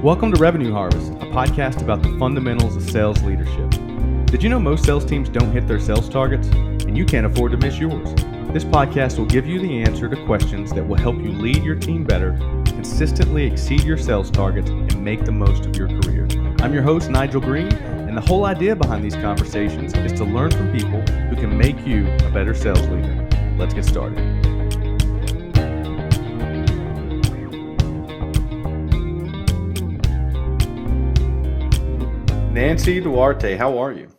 Welcome to Revenue Harvest, a podcast about the fundamentals of sales leadership. Did you know most sales teams don't hit their sales targets? And you can't afford to miss yours. This podcast will give you the answer to questions that will help you lead your team better, consistently exceed your sales targets, and make the most of your career. I'm your host, Nigel Green, and the whole idea behind these conversations is to learn from people who can make you a better sales leader. Let's get started. Nancy Duarte, how are you?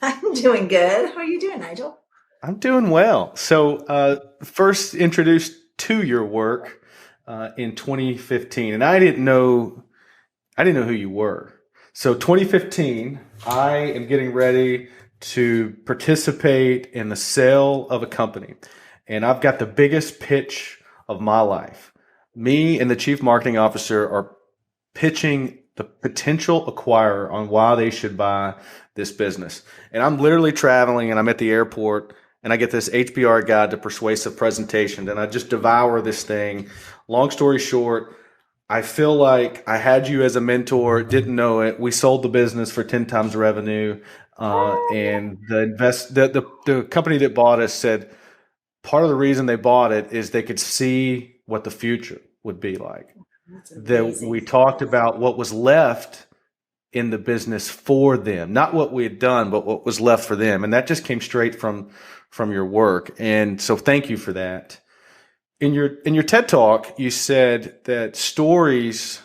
I'm doing good. How are you doing, Nigel? I'm doing well. So first introduced to your work in 2015, and I didn't know who you were. So 2015, I am getting ready to participate in the sale of a company, and I've got the biggest pitch of my life. Me and the chief marketing officer are pitching the potential acquirer on why they should buy this business. And I'm literally traveling and I'm at the airport and I get this HBR guide to persuasive presentation and I just devour this thing. Long story short, I feel like I had you as a mentor, didn't know it. We sold the business for 10 times revenue. And the company that bought us said part of the reason they bought it is they could see what the future would be like. That we talked about what was left in the business for them, not what we had done, but what was left for them. And that just came straight from your work. And so thank you for that. In your TED Talk, you said that stories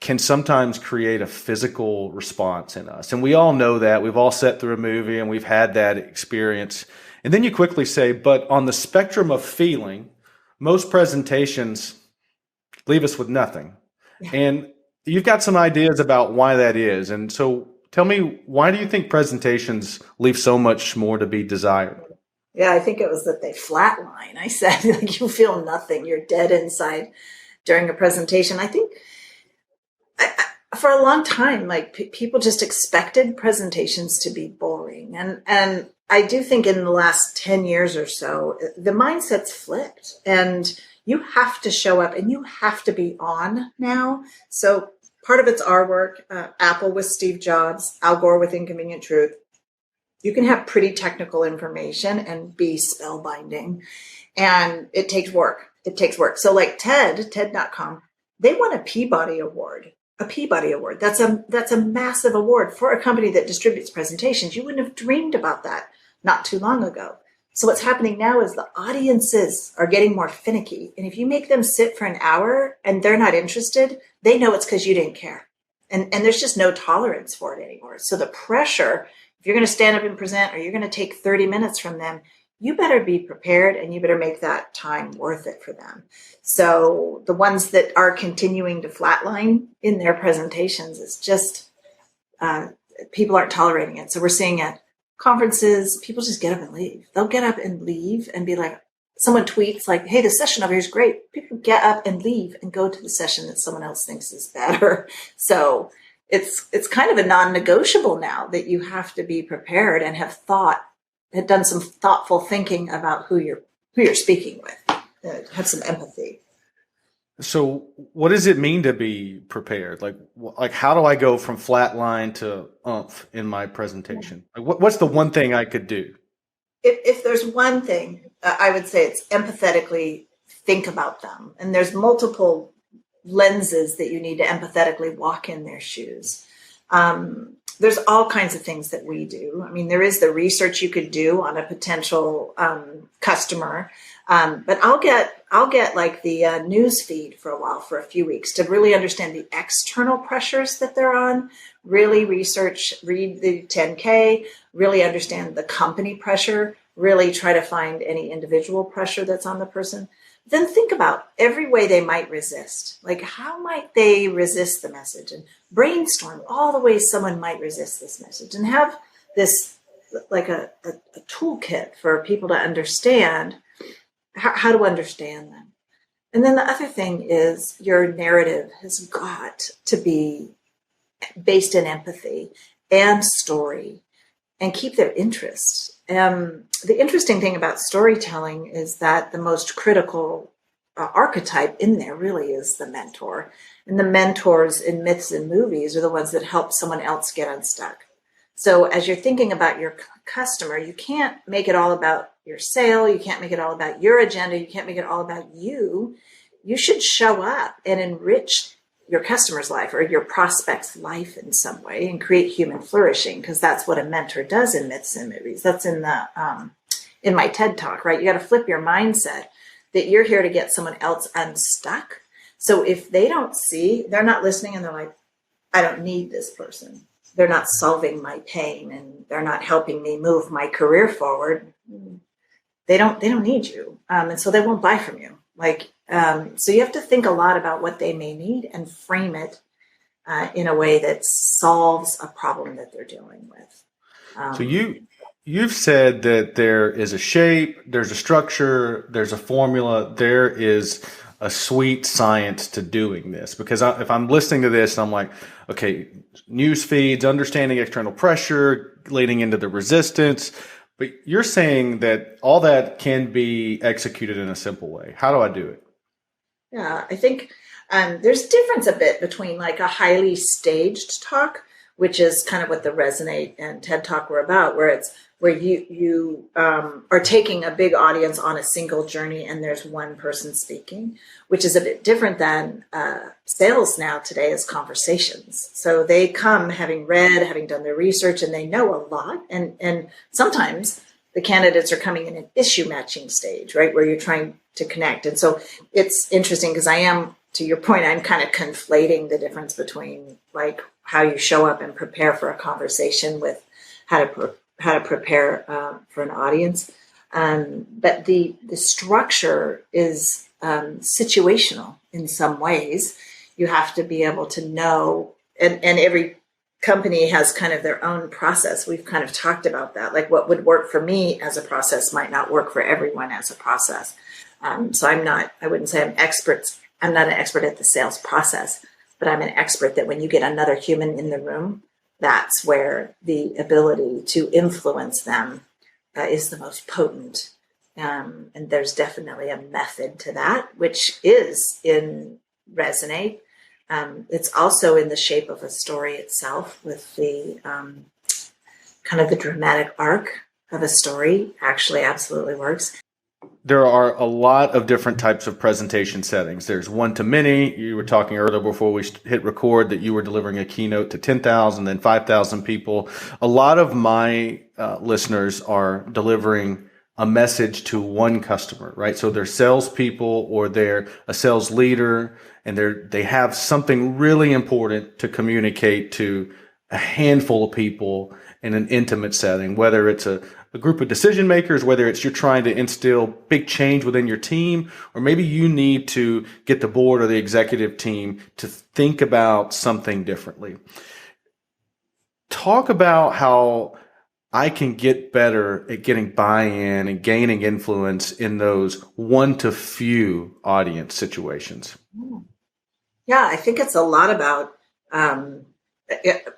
can sometimes create a physical response in us. And we all know that. We've all sat through a movie and we've had that experience. And then you quickly say, but on the spectrum of feeling, most presentations leave us with nothing. Yeah. And you've got some ideas about why that is. And so tell me, why do you think presentations leave so much more to be desired? Yeah, I think it was that they flatline. I said, like, you feel nothing. You're dead inside during a presentation. I think for a long time, like people just expected presentations to be boring. And I do think in the last 10 years or so, the mindset's flipped and you have to show up and you have to be on now. So part of it's our work, Apple with Steve Jobs, Al Gore with Inconvenient Truth. You can have pretty technical information and be spellbinding. And it takes work. It takes work. So like TED.com, they won a Peabody Award. A Peabody Award. That's a massive award for a company that distributes presentations. You wouldn't have dreamed about that not too long ago. So what's happening now is the audiences are getting more finicky. And if you make them sit for an hour and they're not interested, they know it's because you didn't care. And there's just no tolerance for it anymore. So the pressure, if you're going to stand up and present or you're going to take 30 minutes from them, you better be prepared and you better make that time worth it for them. So the ones that are continuing to flatline in their presentations, it's just people aren't tolerating it. So we're seeing it. Conferences, people just get up and leave. They'll get up and leave and be like, someone tweets like, hey, the session over here is great. People get up and leave and go to the session that someone else thinks is better. So it's kind of a non-negotiable now that you have to be prepared and have done some thoughtful thinking about who you're speaking with. Have some empathy. So what does it mean to be prepared? Like how do I go from flatline to oomph in my presentation? Like what's the one thing I could do? If there's one thing, I would say it's empathetically think about them. And there's multiple lenses that you need to empathetically walk in their shoes. There's all kinds of things that we do. I mean, there is the research you could do on a potential customer. But I'll get like the news feed for a while, for a few weeks, to really understand the external pressures that they're on, really read the 10K, really understand the company pressure, really try to find any individual pressure that's on the person. Then think about every way they might resist. Like, how might they resist the message? And brainstorm all the ways someone might resist this message and have this like a toolkit for people to understand how to understand them. And then the other thing is your narrative has got to be based in empathy and story and keep their interest. The interesting thing about storytelling is that the most critical archetype in there really is the mentor. And the mentors in myths and movies are the ones that help someone else get unstuck. So as you're thinking about your customer, you can't make it all about your sale. You can't make it all about your agenda. You can't make it all about you. You should show up and enrich your customer's life or your prospect's life in some way and create human flourishing, because that's what a mentor does in myths and movies. That's in my TED talk, right? You got to flip your mindset that you're here to get someone else unstuck. So if they don't see, they're not listening and they're like, I don't need this person. They're not solving my pain and they're not helping me move my career forward. They don't need you. And so they won't buy from you. So you have to think a lot about what they may need and frame it in a way that solves a problem that they're dealing with. So you've said that there is a shape, there's a structure, there's a formula, there is a sweet science to doing this. Because if I'm listening to this, I'm like, okay, news feeds, understanding external pressure, leading into the resistance. But you're saying that all that can be executed in a simple way. How do I do it? Yeah, I think there's a difference a bit between like a highly staged talk, which is kind of what the Resonate and TED Talk were about, where you are taking a big audience on a single journey and there's one person speaking, which is a bit different than sales now today is conversations. So they come having read, having done their research, and they know a lot. And sometimes the candidates are coming in an issue matching stage, right, where you're trying to connect. And so it's interesting because to your point, I'm kind of conflating the difference between like how you show up and prepare for a conversation with how to prepare for an audience. But the structure is situational in some ways. You have to be able to know, and every company has kind of their own process. We've kind of talked about that. Like what would work for me as a process might not work for everyone as a process. So I wouldn't say I'm not an expert at the sales process, but I'm an expert that when you get another human in the room, that's where the ability to influence them is the most potent. And there's definitely a method to that, which is in Resonate. It's also in the shape of a story itself, with the kind of the dramatic arc of a story actually absolutely works. There are a lot of different types of presentation settings. There's one-to-many. You were talking earlier before we hit record that you were delivering a keynote to 10,000, then 5,000 people. A lot of my listeners are delivering a message to one customer, right? So they're salespeople or they're a sales leader, and they have something really important to communicate to a handful of people in an intimate setting, whether it's a group of decision makers, whether it's you're trying to instill big change within your team, or maybe you need to get the board or the executive team to think about something differently. Talk about how I can get better at getting buy-in and gaining influence in those one to few audience situations. Yeah, I think it's a lot about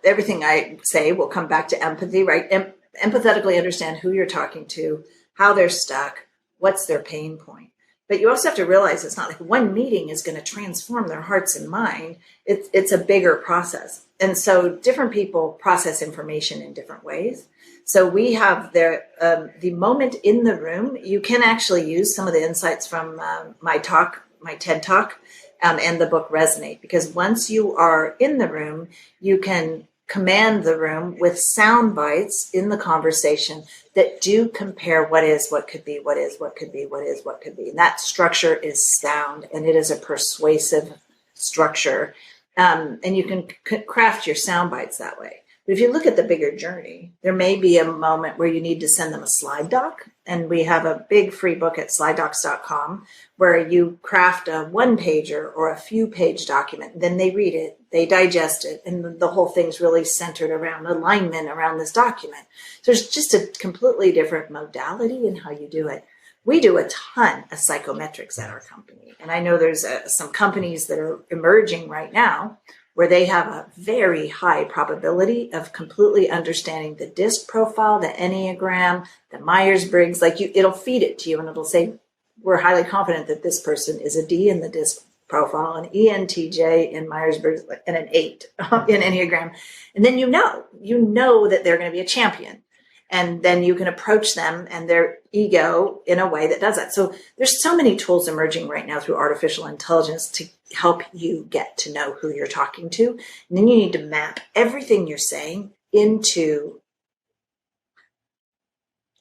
everything I say will come back to empathy, right? Empathetically understand who you're talking to, how they're stuck, what's their pain point. But you also have to realize it's not like one meeting is going to transform their hearts and mind. It's a bigger process. And so different people process information in different ways. So we have the moment in the room. You can actually use some of the insights from my TED Talk, and the book Resonate, because once you are in the room, you can command the room with sound bites in the conversation that do compare what is, what could be, what is, what could be, what is, what could be. And that structure is sound, and it is a persuasive structure. And you can craft your sound bites that way. But if you look at the bigger journey, there may be a moment where you need to send them a slide doc. And we have a big free book at slidedocs.com where you craft a one-pager or a few-page document. Then they read it, they digest it, and the whole thing's really centered around alignment around this document. So there's just a completely different modality in how you do it. We do a ton of psychometrics at our company. And I know there's some companies that are emerging right now where they have a very high probability of completely understanding the DISC profile, the Enneagram, the Myers-Briggs. Like it'll feed it to you and it'll say, we're highly confident that this person is a D in the DISC profile, an ENTJ in Myers-Briggs, and an 8 in Enneagram. And then you know that they're going to be a champion. And then you can approach them and their ego in a way that does that. So there's so many tools emerging right now through artificial intelligence to help you get to know who you're talking to. And then you need to map everything you're saying into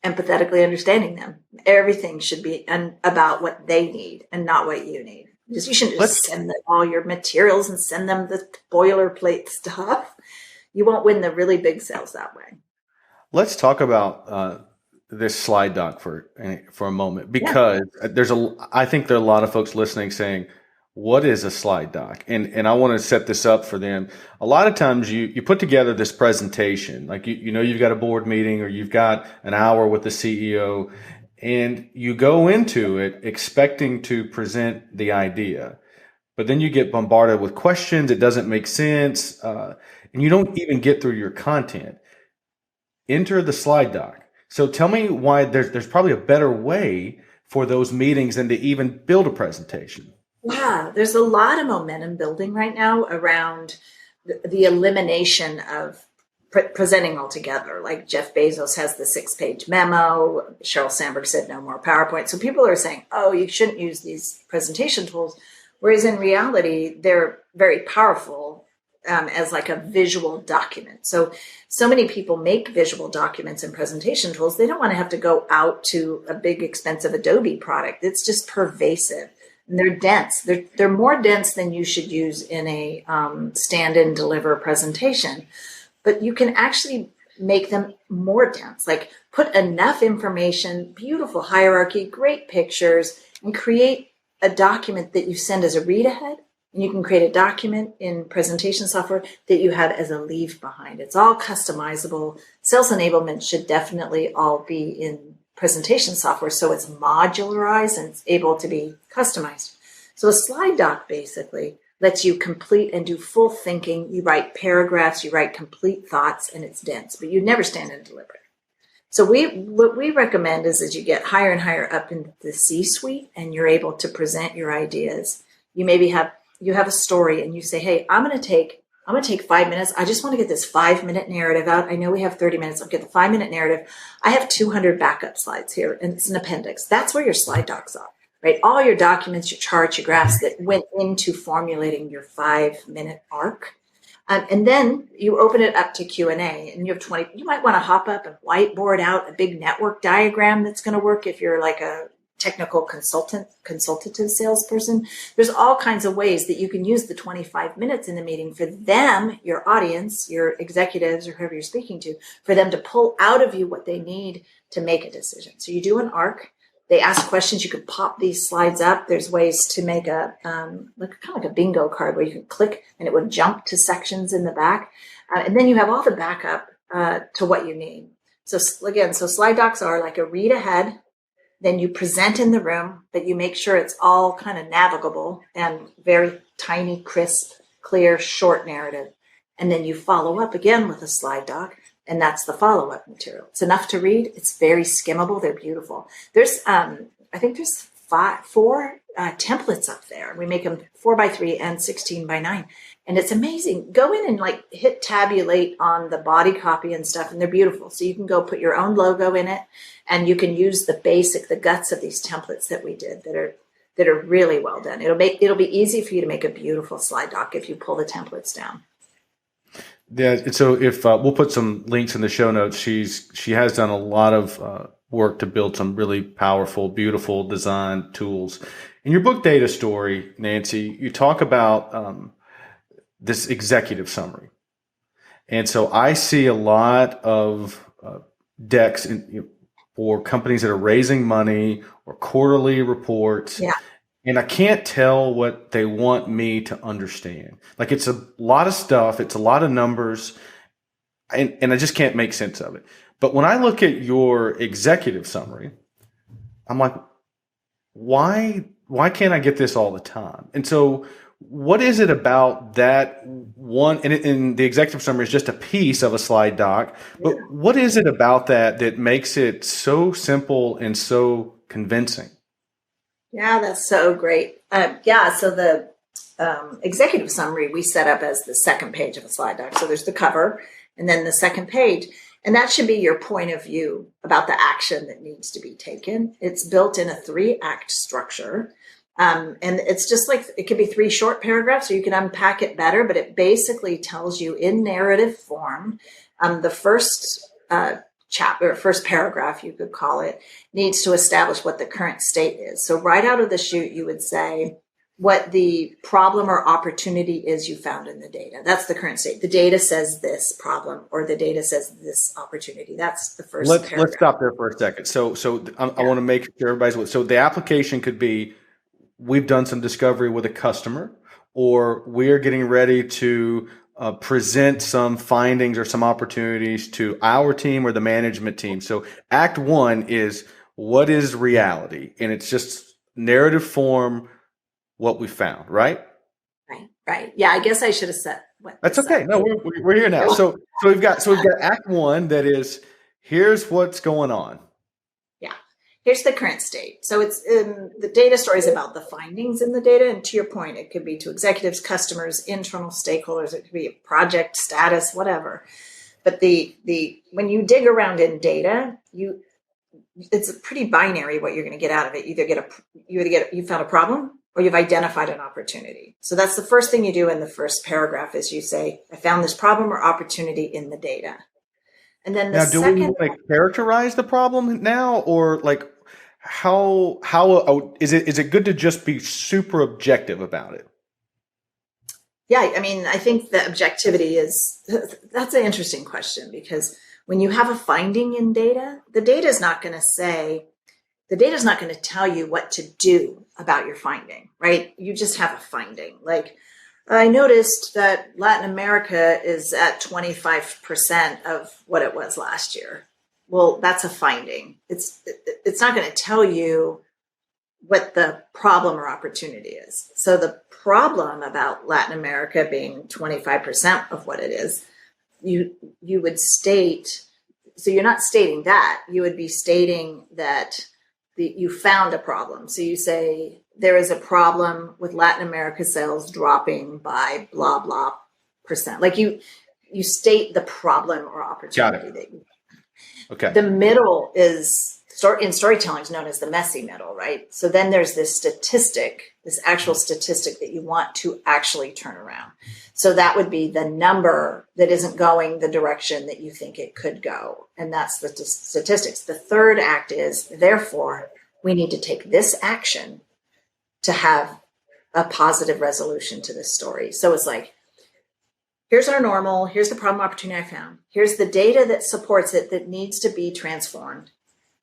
empathetically understanding them. Everything should be about what they need and not what you need. Because you shouldn't just send them all your materials and send them the boilerplate stuff. You won't win the really big sales that way. Let's talk about this slide doc for a moment, because I think there are a lot of folks listening saying, what is a slide doc? And I want to set this up for them. A lot of times you put together this presentation, like you've got a board meeting or you've got an hour with the CEO, and you go into it expecting to present the idea, but then you get bombarded with questions. It doesn't make sense, and you don't even get through your content. Enter the slide doc. So tell me why there's probably a better way for those meetings than to even build a presentation. Yeah, there's a lot of momentum building right now around the elimination of presenting altogether. Like Jeff Bezos has the 6-page memo. Sheryl Sandberg said no more PowerPoint. So people are saying, oh, you shouldn't use these presentation tools. Whereas in reality, they're very powerful as like a visual document. So many people make visual documents and presentation tools. They don't want to have to go out to a big expensive Adobe product. It's just pervasive. And they're dense. They're more dense than you should use in a stand and deliver presentation. But you can actually make them more dense, like put enough information, beautiful hierarchy, great pictures, and create a document that you send as a read ahead. And you can create a document in presentation software that you have as a leave behind. It's all customizable. Sales enablement should definitely all be in presentation software, so it's modularized and it's able to be customized. So a slide doc basically lets you complete and do full thinking. You write paragraphs, you write complete thoughts, and it's dense, but you never stand and deliver it. So what we recommend is that you get higher and higher up in the C-suite and you're able to present your ideas. You maybe have a story and you say, hey, I'm going to take 5 minutes. I just want to get this 5-minute narrative out. I know we have 30 minutes. I'll get the 5-minute narrative. I have 200 backup slides here, and it's an appendix. That's where your slide docs are, right? All your documents, your charts, your graphs that went into formulating your 5-minute arc. And then you open it up to Q&A, and you have 20. You might want to hop up and whiteboard out a big network diagram that's going to work if you're like a technical consultative salesperson. There's all kinds of ways that you can use the 25 minutes in the meeting for them, your audience, your executives, or whoever you're speaking to, for them to pull out of you what they need to make a decision. So you do an arc. They ask questions. You could pop these slides up. There's ways to make a kind of like a bingo card where you can click and it would jump to sections in the back. And then you have all the backup to what you need. So again, slide docs are like a read ahead. Then you present in the room, but you make sure it's all kind of navigable and very tiny, crisp, clear, short narrative. And then you follow up again with a slide doc, and that's the follow-up material. It's enough to read. It's very skimmable. They're beautiful. There's, I think there's four templates up there. We make them 4x3 and 16x9. And it's amazing. Go in and like hit tabulate on the body copy and stuff, and they're beautiful. So you can go put your own logo in it, and you can use the guts of these templates that we did that are really well done. It'll be easy for you to make a beautiful slide doc if you pull the templates down. Yeah. So if we'll put some links in the show notes, she has done a lot of work to build some really powerful, beautiful design tools. In your book, Data Story, Nancy, you talk about this executive summary. And so I see a lot of decks for companies that are raising money or quarterly reports. Yeah. And I can't tell what they want me to understand. Like it's a lot of stuff. It's a lot of numbers. And I just can't make sense of it. But when I look at your executive summary, I'm like, why can't I get this all the time? And so what is it about that one? And the executive summary is just a piece of a slide doc. But what is it about that makes it so simple and so convincing? Yeah, that's so great. So the executive summary we set up as the second page of a slide deck. So there's the cover and then the second page. And that should be your point of view about the action that needs to be taken. It's built in a 3-act structure. And it's just like, it could be 3 short paragraphs, or you can unpack it better, but it basically tells you in narrative form, the first chapter, first paragraph, you could call it, needs to establish what the current state is. So right out of the chute, you would say what the problem or opportunity is you found in the data. That's the current state. The data says this problem, or the data says this opportunity. That's the first paragraph. Let's stop there for a second. So I want to make sure everybody's, so the application could be, we've done some discovery with a customer, or we're getting ready to present some findings or some opportunities to our team or the management team. So Act 1 is, what is reality? And it's just narrative form, what we found, right? Right. Yeah, I guess I should have said what. That's okay. No, we're here now. So we've got Act 1 that is, here's what's going on. Yeah. Here's the current state. So it's the data story is about the findings in the data. And to your point, it could be to executives, customers, internal stakeholders. It could be a project status, whatever. But when you dig around in data, it's pretty binary what you're going to get out of it. You found a problem, or you've identified an opportunity. So that's the first thing you do in the first paragraph, is you say, I found this problem or opportunity in the data. And then do we want to characterize the problem now, or like how is it good to just be super objective about it? Yeah, I mean, I think the objectivity that's an interesting question, because when you have a finding in data, the data is not going to tell you what to do about your finding, right? You just have a finding. Like, I noticed that Latin America is at 25% of what it was last year. Well, that's a finding. It's not going to tell you what the problem or opportunity is. So the problem about Latin America being 25% of what it is, you would state, so you're not stating that, you would be stating that you found a problem. So you say, there is a problem with Latin America sales dropping by blah, blah percent. Like you state the problem or opportunity. That you. Okay. The middle is, in storytelling, is known as the messy middle, right? So then there's this actual statistic that you want to actually turn around. So that would be the number that isn't going the direction that you think it could go. And that's the statistics. The third act is, therefore, we need to take this action to have a positive resolution to this story. So it's like, here's our normal, here's the problem opportunity I found, here's the data that supports it that needs to be transformed,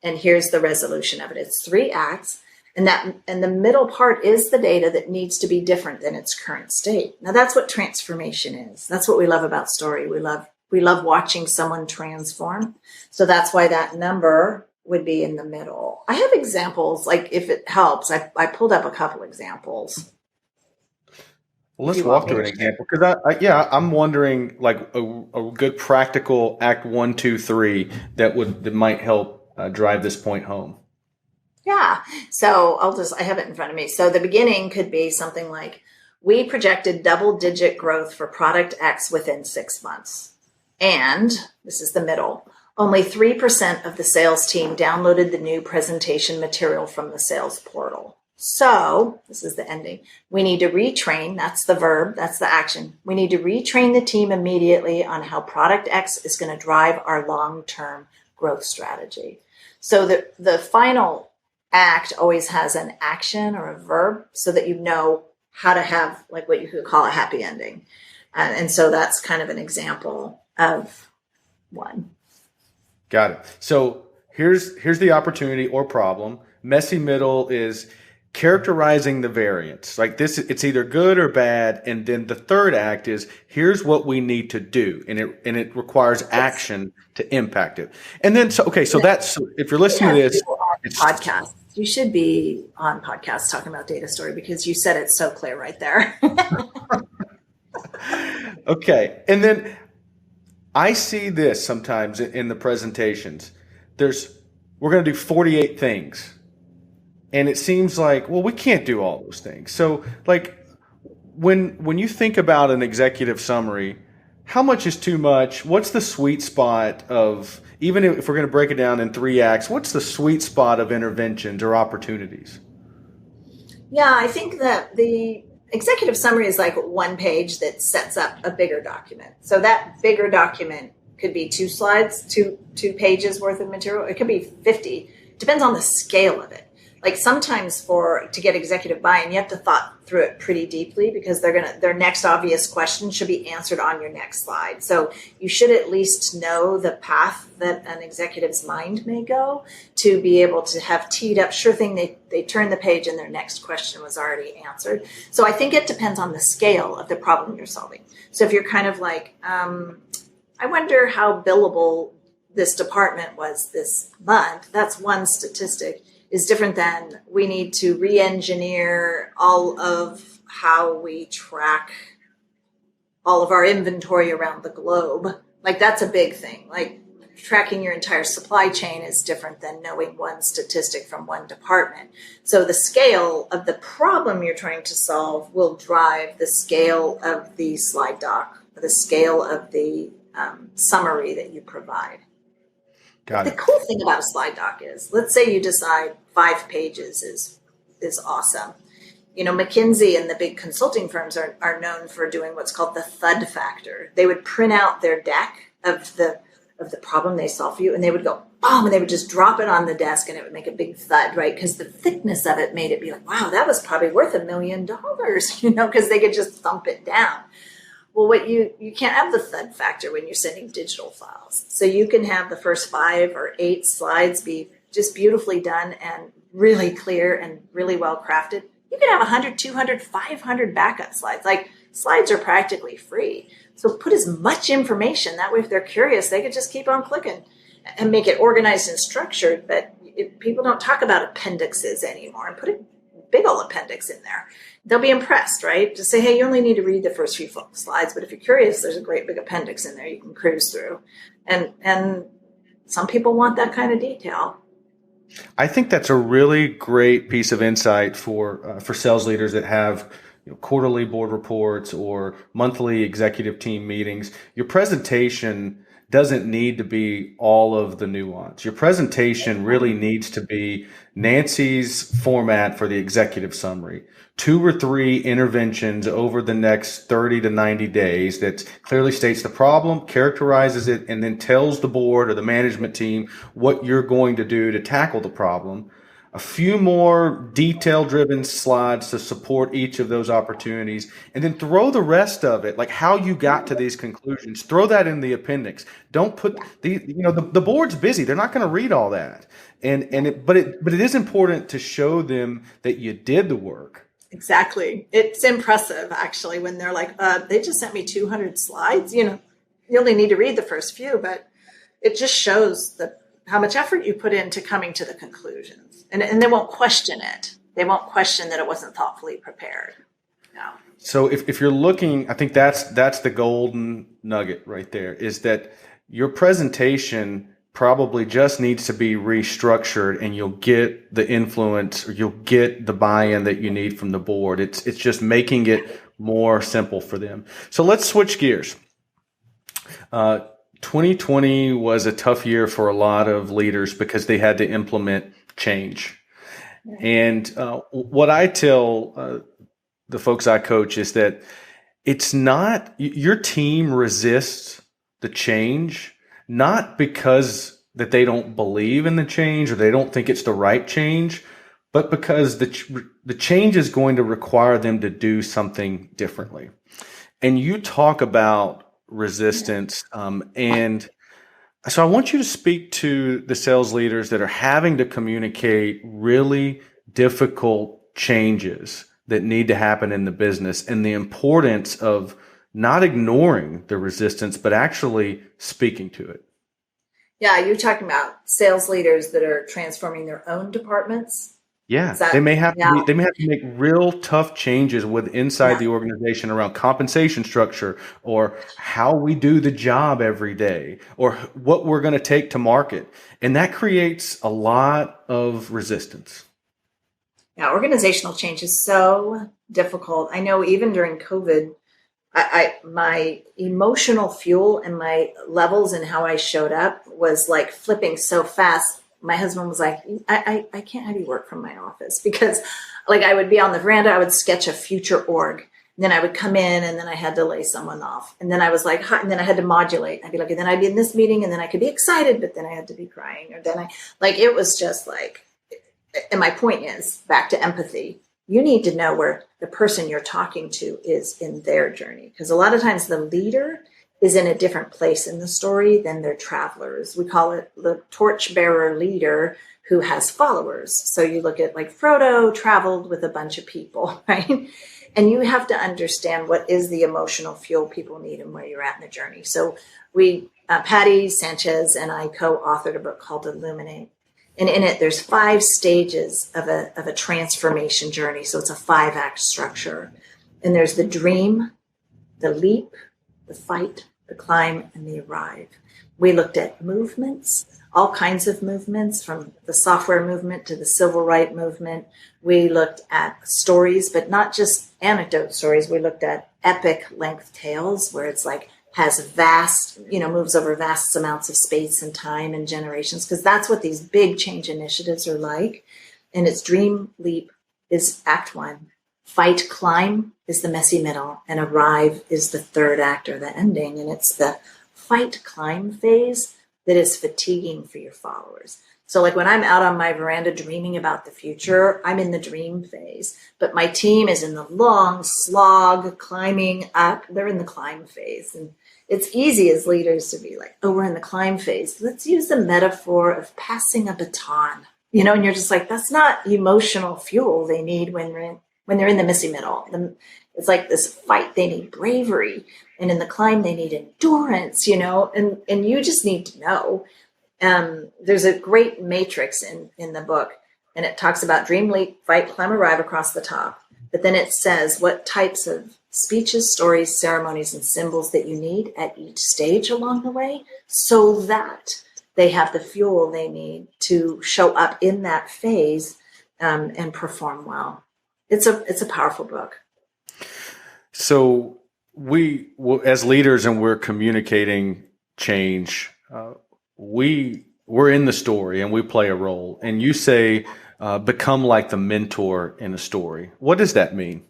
and here's the resolution of it. It's 3 acts, and the middle part is the data that needs to be different than its current state. Now that's what transformation is. That's what we love about story. We love watching someone transform. So that's why that number would be in the middle. I have examples, like if it helps, I pulled up a couple examples. Well, let's walk through an example, because I'm wondering, like a good practical Act 1, 2, 3 that might help drive this point home. Yeah. So I have it in front of me. So the beginning could be something like, we projected double-digit growth for product X within 6 months. And this is the middle. Only 3% of the sales team downloaded the new presentation material from the sales portal. So this is the ending. We need to retrain. That's the verb. That's the action. We need to retrain the team immediately on how product X is going to drive our long-term growth strategy. So the final act always has an action or a verb, so that you know how to have, like, what you could call a happy ending. And so that's kind of an example of one. Got it. So here's the opportunity or problem. Messy middle is characterizing the variance. Like this, it's either good or bad. And then the third act is, here's what we need to do. And it requires action to impact it. And then, so that's, if you're listening to this, it's podcast. You should be on podcasts talking about data story, because you said it so clear right there. Okay. And then I see this sometimes in the presentations. We're going to do 48 things. And it seems like, well, we can't do all those things. So like when you think about an executive summary, how much is too much? What's the sweet spot of, even if we're going to break it down in 3 acts, what's the sweet spot of interventions or opportunities? Yeah, I think that the executive summary is like one page that sets up a bigger document. So that bigger document could be 2 slides, two pages worth of material. It could be 50. Depends on the scale of it. Like sometimes to get executive buy-in, you have to thought through it pretty deeply because their next obvious question should be answered on your next slide. So you should at least know the path that an executive's mind may go to be able to have teed up. Sure thing, they turn the page and their next question was already answered. So I think it depends on the scale of the problem you're solving. So if you're kind of like, I wonder how billable this department was this month, that's one statistic, is different than we need to re-engineer all of how we track all of our inventory around the globe. Like that's a big thing. Like tracking your entire supply chain is different than knowing one statistic from one department. So the scale of the problem you're trying to solve will drive the scale of the slide doc, the scale of the summary that you provide. Got The it. cool thing about a slide doc is, let's say you decide 5 pages is awesome. You know, McKinsey and the big consulting firms are known for doing what's called the Thud Factor. They would print out their deck of the problem they solve for you, and they would go, boom, and they would just drop it on the desk, and it would make a big thud, right? Because the thickness of it made it be like, wow, that was probably worth $1 million, you know, because they could just thump it down. Well, what you can't have the thud factor when you're sending digital files. So you can have the first 5 or 8 slides be just beautifully done and really clear and really well crafted. You can have 100, 200, 500 backup slides. Like slides are practically free. So put as much information. That way, if they're curious, they could just keep on clicking and make it organized and structured. But people don't talk about appendixes anymore, and put a big old appendix in there. They'll be impressed, right? Just say, hey, you only need to read the first few slides, but if you're curious, there's a great big appendix in there you can cruise through. And some people want that kind of detail. I think that's a really great piece of insight for sales leaders that have quarterly board reports or monthly executive team meetings. Your presentation doesn't need to be all of the nuance. Your presentation really needs to be Nancy's format for the executive summary. 2 or 3 interventions over the next 30 to 90 days that clearly states the problem, characterizes it, and then tells the board or the management team what you're going to do to tackle the problem. A few more detail-driven slides to support each of those opportunities, and then throw the rest of it, like how you got to these conclusions, throw that in the appendix. Don't put the board's busy; they're not going to read all that. But it is important to show them that you did the work. Exactly. It's impressive, actually, when they're like, they just sent me 200 slides. You know, you only need to read the first few, but it just shows how much effort you put into coming to the conclusions. And they won't question it. They won't question that it wasn't thoughtfully prepared. No. So if you're looking, I think that's the golden nugget right there, is that your presentation probably just needs to be restructured, and you'll get the influence, or you'll get the buy-in that you need from the board. It's just making it more simple for them. So let's switch gears. 2020 was a tough year for a lot of leaders because they had to implement change. And what I tell the folks I coach is that it's not, your team resists the change, not because that they don't believe in the change or they don't think it's the right change, but because the change is going to require them to do something differently. And you talk about resistance, and so I want you to speak to the sales leaders that are having to communicate really difficult changes that need to happen in the business, and the importance of not ignoring the resistance, but actually speaking to it. Yeah, you're talking about sales leaders that are transforming their own departments. Yeah, they may have to make real tough changes inside the organization around compensation structure, or how we do the job every day, or what we're going to take to market. And that creates a lot of resistance. Yeah, organizational change is so difficult. I know even during COVID, my emotional fuel and my levels and how I showed up was like flipping so fast. My husband was like, I can't have you work from my office, because like I would be on the veranda, I would sketch a future org. And then I would come in and then I had to lay someone off. And then I was like, hi, and then I had to modulate. I'd be like, and then I'd be in this meeting and then I could be excited, but then I had to be crying. Or then it was just like, and my point is back to empathy. You need to know where the person you're talking to is in their journey. Because a lot of times the leader is in a different place in the story than their travelers. We call it the torchbearer leader who has followers. So you look at like Frodo traveled with a bunch of people, right? And you have to understand what is the emotional fuel people need and where you're at in the journey. So Patty Sanchez and I co-authored a book called Illuminate. And in it, there's 5 stages of a transformation journey. So it's a 5-act structure. And there's the dream, the leap, the fight, the climb, and the arrive. We looked at movements, all kinds of movements, from the software movement to the civil rights movement. We looked at stories, but not just anecdote stories. We looked at epic length tales where it's like, has vast, moves over vast amounts of space and time and generations, because that's what these big change initiatives are like. And it's dream, leap is act 1. Fight, climb is the messy middle, and arrive is the 3rd act or the ending. And it's the fight, climb phase that is fatiguing for your followers. So like when I'm out on my veranda dreaming about the future, I'm in the dream phase, but my team is in the long slog climbing up. They're in the climb phase. And it's easy as leaders to be like, oh, we're in the climb phase. Let's use the metaphor of passing a baton, and you're just like, that's not emotional fuel they need when they're in the messy middle. It's like this fight. They need bravery. And in the climb, they need endurance, and you just need to know. There's a great matrix in the book, and it talks about dream, leap, fight, climb, arrive across the top. But then it says what types of speeches, stories, ceremonies, and symbols that you need at each stage along the way, so that they have the fuel they need to show up in that phase and perform well. It's a powerful book. So we, as leaders, and we're communicating change, we're in the story and we play a role. And you say, become like the mentor in a story. What does that mean?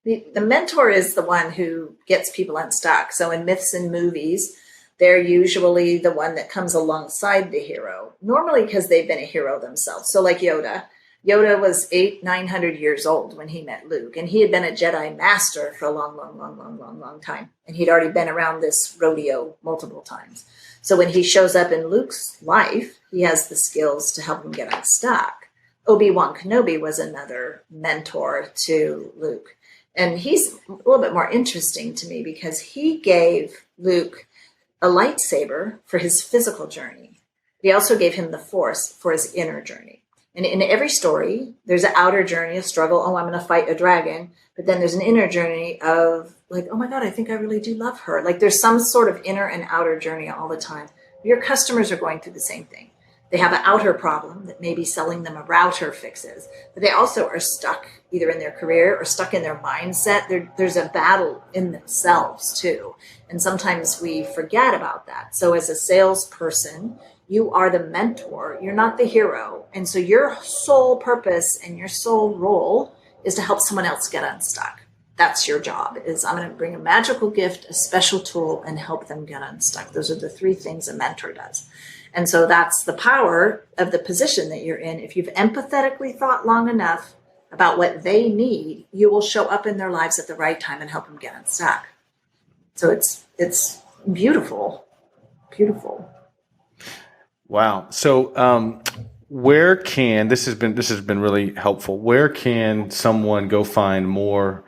The mentor is the one who gets people unstuck. So in myths and movies, they're usually the one that comes alongside the hero, normally because they've been a hero themselves. So like Yoda. Yoda was 900 years old when he met Luke, and he had been a Jedi master for a long time. And he'd already been around this rodeo multiple times. So when he shows up in Luke's life, he has the skills to help him get unstuck. Obi-Wan Kenobi was another mentor to Luke. And he's a little bit more interesting to me because he gave Luke a lightsaber for his physical journey. He also gave him the Force for his inner journey. And in every story, there's an outer journey, a struggle. Oh, I'm going to fight a dragon. But then there's an inner journey of like, oh my God, I think I really do love her. Like there's some sort of inner and outer journey all the time. Your customers are going through the same thing. They have an outer problem that maybe selling them a router fixes, but they also are stuck either in their career or stuck in their mindset. There's a battle in themselves too. And sometimes we forget about that. So as a salesperson, you are the mentor. You're not the hero. And so your sole purpose and your sole role is to help someone else get unstuck. That's your job, is I'm going to bring a magical gift, a special tool, and help them get unstuck. Those are the 3 things a mentor does. And so that's the power of the position that you're in. If you've empathetically thought long enough about what they need, you will show up in their lives at the right time and help them get unstuck. So it's beautiful, beautiful. Wow. So, where can this has been really helpful. Where can someone go find more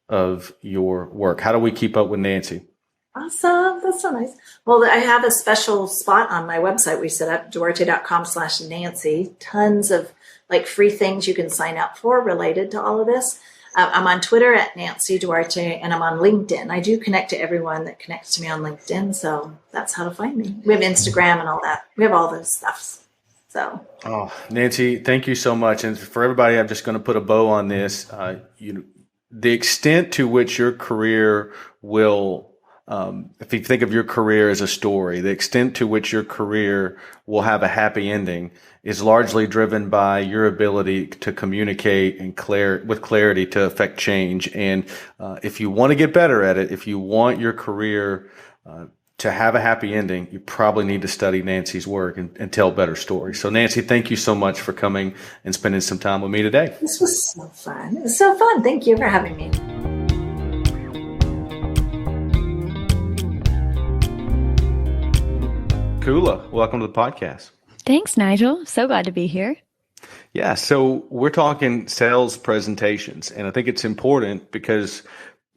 of your work? How do we keep up with Nancy? Awesome. That's so nice. Well, I have a special spot on my website we set up, duarte.com/Nancy. Tons of like free things you can sign up for related to all of this. I'm on Twitter at Nancy Duarte, and I'm on LinkedIn. I do connect to everyone that connects to me on LinkedIn, so that's how to find me. We have Instagram and all that. We have all those stuffs. So Oh, Nancy, thank you so much. And for everybody, I'm just going to put a bow on this. The extent to which your career will, if you think of your career as a story, the extent to which your career will have a happy ending is largely driven by your ability to communicate and with clarity to affect change. And if you want to get better at it, if you want your career to have a happy ending, you probably need to study Nancy's work and tell better stories. So, Nancy, thank you so much for coming and spending some time with me today. this was so fun. It was so fun. Thank you for having me. Koula, welcome to the podcast. Thanks, Nigel. So glad to be here. Yeah, so we're talking sales presentations, and I think it's important because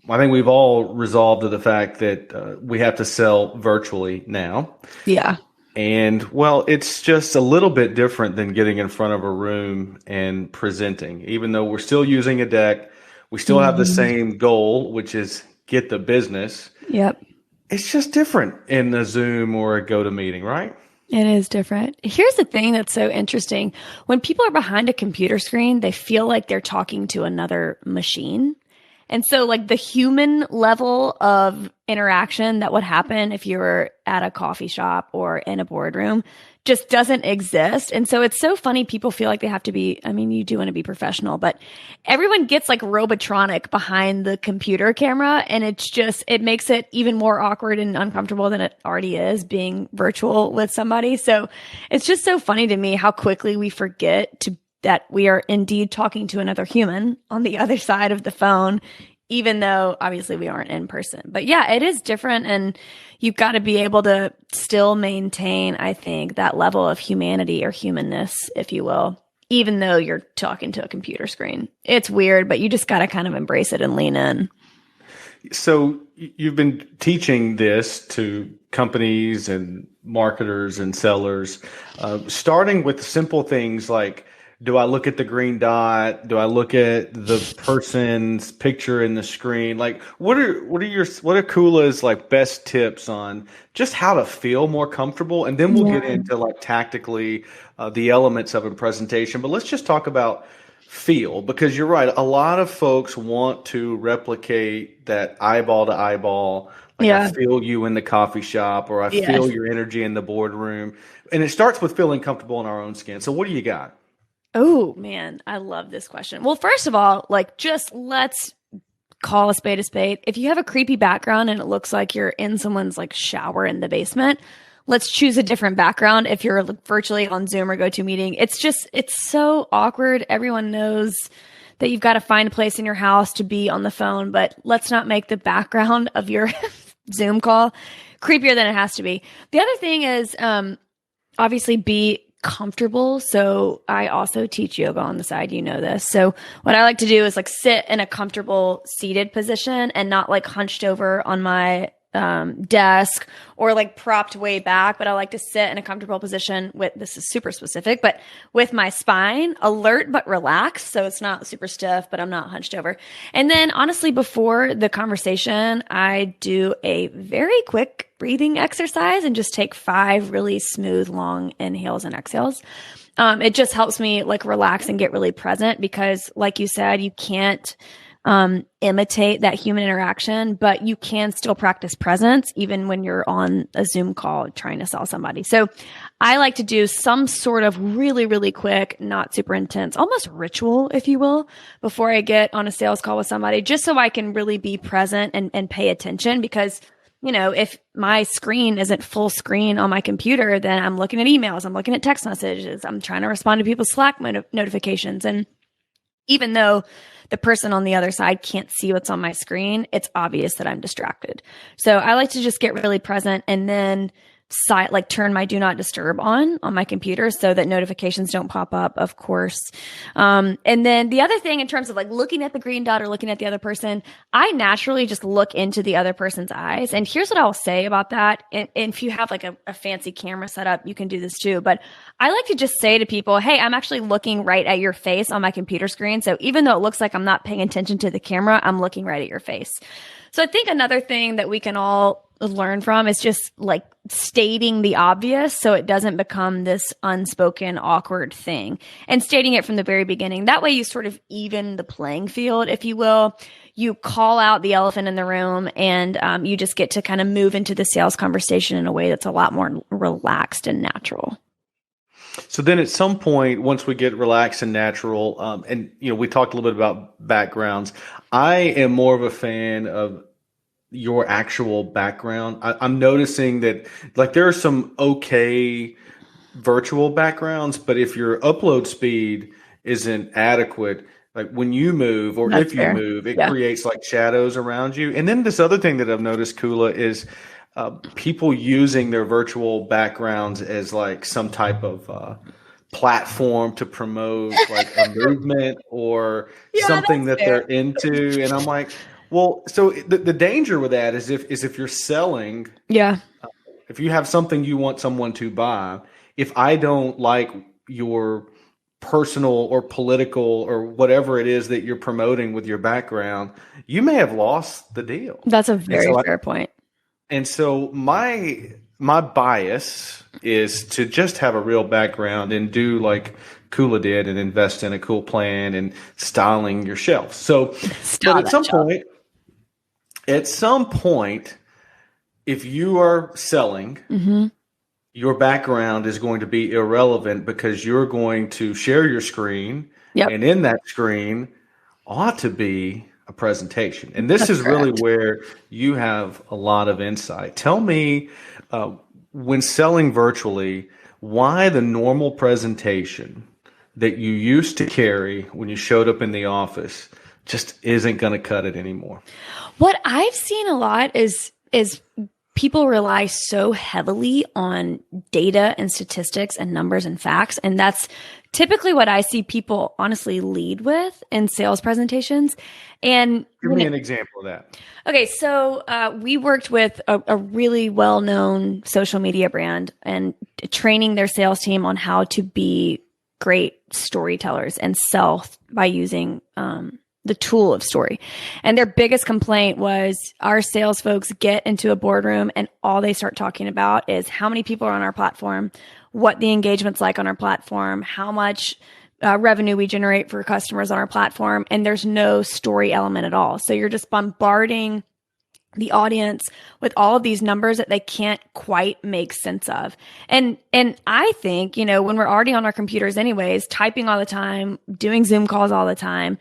I think we've all resolved to the fact that we have to sell virtually now. Yeah. And well, it's just a little bit different than getting in front of a room and presenting. Even though we're still using a deck, we still have the same goal, which is get the business. Yep. It's just different in a Zoom or a GoToMeeting, right? It is different. Here's the thing that's so interesting. When people are behind a computer screen, they feel like they're talking to another machine. And so like the human level of interaction that would happen if you were at a coffee shop or in a boardroom just doesn't exist. And so it's so funny. People feel like they have to be, I mean, you do want to be professional, but everyone gets like robotronic behind the computer camera. And it's just, it makes it even more awkward and uncomfortable than it already is being virtual with somebody. So it's just so funny to me how quickly we forget that we are indeed talking to another human on the other side of the phone, even though obviously we aren't in person. But yeah, it is different. And you've got to be able to still maintain, I think, that level of humanity or humanness, if you will, even though you're talking to a computer screen. It's weird, but you just got to kind of embrace it and lean in. So you've been teaching this to companies and marketers and sellers, starting with simple things like, do I look at the green dot? Do I look at the person's picture in the screen? Like, what are Koula's like best tips on just how to feel more comfortable? And then we'll get into like tactically the elements of a presentation. But let's just talk about feel, because you're right. A lot of folks want to replicate that eyeball to eyeball. Like I feel you in the coffee shop, or I feel your energy in the boardroom. And it starts with feeling comfortable in our own skin. So what do you got? Oh, man, I love this question. Well, first of all, like, just let's call a spade a spade. If you have a creepy background and it looks like you're in someone's like shower in the basement, let's choose a different background. If you're virtually on Zoom or GoToMeeting, it's so awkward. Everyone knows that you've got to find a place in your house to be on the phone, but let's not make the background of your Zoom call creepier than it has to be. The other thing is, obviously be comfortable. So I also teach yoga on the side, you know this. So what I like to do is like sit in a comfortable seated position and not like hunched over on my desk or like propped way back, but I like to sit in a comfortable position with, this is super specific, but with my spine alert but relaxed. So it's not super stiff, but I'm not hunched over. And then honestly, before the conversation, I do a very quick breathing exercise and just take 5 really smooth, long inhales and exhales. It just helps me like relax and get really present because like you said, you can't imitate that human interaction, but you can still practice presence even when you're on a Zoom call trying to sell somebody. So I like to do some sort of really, really quick, not super intense, almost ritual, if you will, before I get on a sales call with somebody, just so I can really be present and pay attention. Because, you know, if my screen isn't full screen on my computer, then I'm looking at emails, I'm looking at text messages, I'm trying to respond to people's Slack notifications. And even though the person on the other side can't see what's on my screen, it's obvious that I'm distracted. So I like to just get really present and then turn my do not disturb on my computer so that notifications don't pop up, of course. And then the other thing in terms of like looking at the green dot or looking at the other person, I naturally just look into the other person's eyes. And here's what I'll say about that. And if you have like a fancy camera set up, you can do this too. But I like to just say to people, hey, I'm actually looking right at your face on my computer screen. So even though it looks like I'm not paying attention to the camera, I'm looking right at your face. So I think another thing that we can all learn from is just like stating the obvious so it doesn't become this unspoken awkward thing, and stating it from the very beginning. That way you sort of even the playing field, if you will. You call out the elephant in the room, and you just get to kind of move into the sales conversation in a way that's a lot more relaxed and natural. So then at some point, once we get relaxed and natural, and we talked a little bit about backgrounds. I am more of a fan of your actual background. I'm noticing that like there are some okay virtual backgrounds, but if your upload speed isn't adequate, like when you move or That's if you fair. move, it Yeah. creates like shadows around you. And then this other thing that I've noticed, Koula, is people using their virtual backgrounds as like some type of platform to promote like a movement or Yeah, something that's that fair. they're into. And I'm like, well, so the danger with that is if you're selling, Yeah. if you have something you want someone to buy, if I don't like your personal or political or whatever it is that you're promoting with your background, you may have lost the deal. That's a And very so fair point. my bias is to just have a real background and do like Kula did and invest in a cool plan and styling your shelf. So, Style but that shelf. at some point, if you are selling, Mm-hmm. your background is going to be irrelevant because you're going to share your screen, Yep. and in that screen ought to be a presentation. And this That's is really correct. where you have a lot of insight. Tell me, when selling virtually, why the normal presentation that you used to carry when you showed up in the office just isn't going to cut it anymore. What I've seen a lot is people rely so heavily on data and statistics and numbers and facts. And that's typically what I see people honestly lead with in sales presentations. And Give me an example of that. okay, so we worked with a really well-known social media brand and training their sales team on how to be great storytellers and sell by using the tool of story. And their biggest complaint was our sales folks get into a boardroom and all they start talking about is how many people are on our platform, what the engagement's like on our platform, how much revenue we generate for customers on our platform. And there's no story element at all. So you're just bombarding the audience with all of these numbers that they can't quite make sense of. And I think, when we're already on our computers anyways, typing all the time, doing Zoom calls all the time,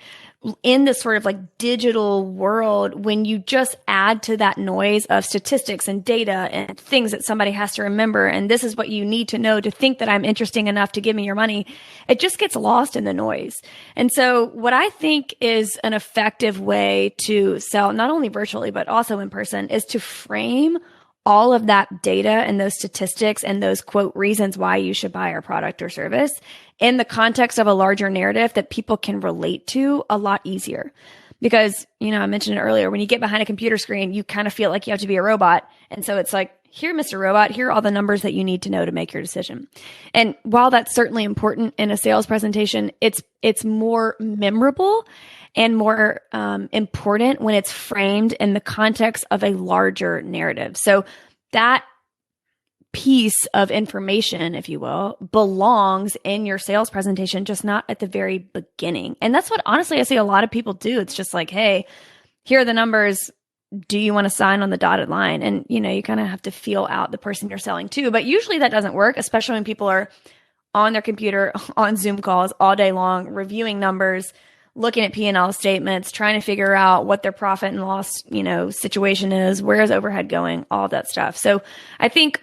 in this sort of like digital world, when you just add to that noise of statistics and data and things that somebody has to remember, and this is what you need to know to think that I'm interesting enough to give me your money, it just gets lost in the noise. And so what I think is an effective way to sell, not only virtually, but also in person, is to frame all of that data and those statistics and those quote reasons why you should buy our product or service in the context of a larger narrative that people can relate to a lot easier. Because, I mentioned it earlier, when you get behind a computer screen, you kind of feel like you have to be a robot. And so it's like, here, Mr. Robot, here are all the numbers that you need to know to make your decision. And while that's certainly important in a sales presentation, it's more memorable and more important when it's framed in the context of a larger narrative. So that piece of information, if you will, belongs in your sales presentation, just not at the very beginning. And that's what honestly I see a lot of people do. It's just like, hey, here are the numbers. Do you want to sign on the dotted line? And, you kind of have to feel out the person you're selling to. But usually that doesn't work, especially when people are on their computer, on Zoom calls all day long, reviewing numbers, looking at P&L statements, trying to figure out what their profit and loss, situation is, where is overhead going, all of that stuff. So I think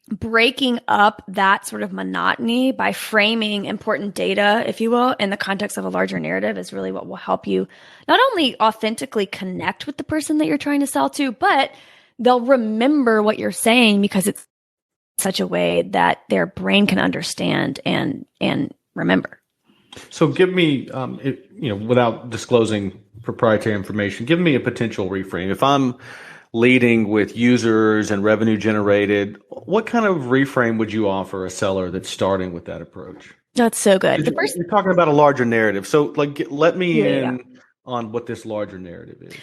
breaking up that sort of monotony by framing important data, if you will, in the context of a larger narrative is really what will help you not only authentically connect with the person that you're trying to sell to, but they'll remember what you're saying because it's such a way that their brain can understand and remember. So give me, without disclosing proprietary information, give me a potential reframe. If I'm leading with users and revenue generated, what kind of reframe would you offer a seller that's starting with that approach? That's so good. You're talking about a larger narrative. So let me in on what this larger narrative is.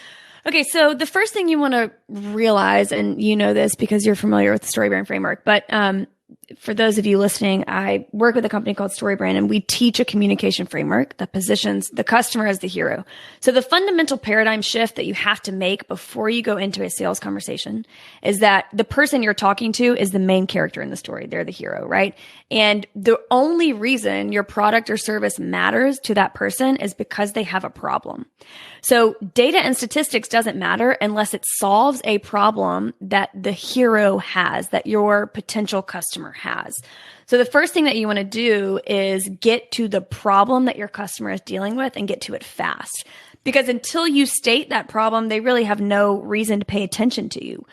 Okay, so the first thing you want to realize, and you know this because you're familiar with the StoryBrand framework, but for those of you listening, I work with a company called StoryBrand, and we teach a communication framework that positions the customer as the hero. So the fundamental paradigm shift that you have to make before you go into a sales conversation is that the person you're talking to is the main character in the story. They're the hero, right? And the only reason your product or service matters to that person is because they have a problem. So data and statistics doesn't matter unless it solves a problem that the hero has, that your potential customer has. So the first thing that you want to do is get to the problem that your customer is dealing with and get to it fast. Because until you state that problem, they really have no reason to pay attention to you.